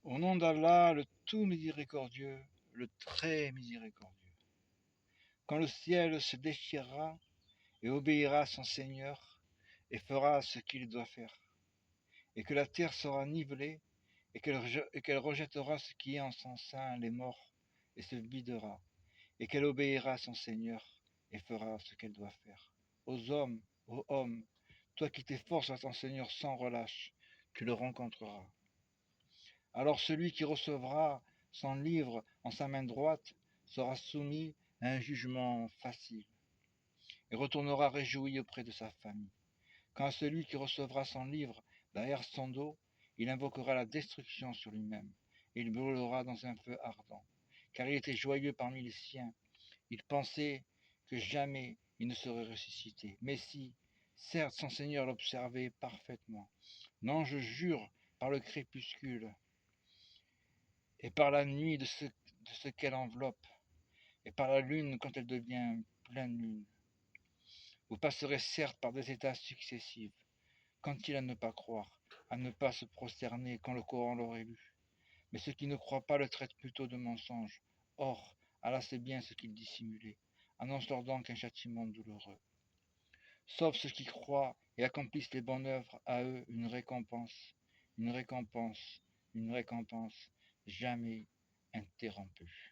Au nom d'Allah, le tout miséricordieux, le très miséricordieux. Quand le ciel se déchirera et obéira à son Seigneur et fera ce qu'il doit faire, et que la terre sera nivelée et qu'elle rejettera ce qui est en son sein, les morts, et se videra, et qu'elle obéira à son Seigneur et fera ce qu'elle doit faire. Ô homme, toi qui t'efforces à ton Seigneur sans relâche, tu le rencontreras. Alors celui qui recevra son livre en sa main droite sera soumis à un jugement facile et retournera réjoui auprès de sa famille. Quant à celui qui recevra son livre derrière son dos, il invoquera la destruction sur lui-même et il brûlera dans un feu ardent, car il était joyeux parmi les siens. Il pensait que jamais il ne serait ressuscité. Mais si, certes, son Seigneur l'observait parfaitement. Non, je jure par le crépuscule et par la nuit de ce qu'elle enveloppe, et par la lune quand elle devient pleine lune. Vous passerez certes par des états successifs. Qu'ont-ils à ne pas croire, à ne pas se prosterner quand le Coran l'aurait lu? Mais ceux qui ne croient pas le traitent plutôt de mensonge. Or, Allah sait bien ce qu'ils dissimulaient. Annonce-leur donc un châtiment douloureux. Sauf ceux qui croient et accomplissent les bonnes œuvres, à eux une récompense, une récompense, une récompense jamais interrompue.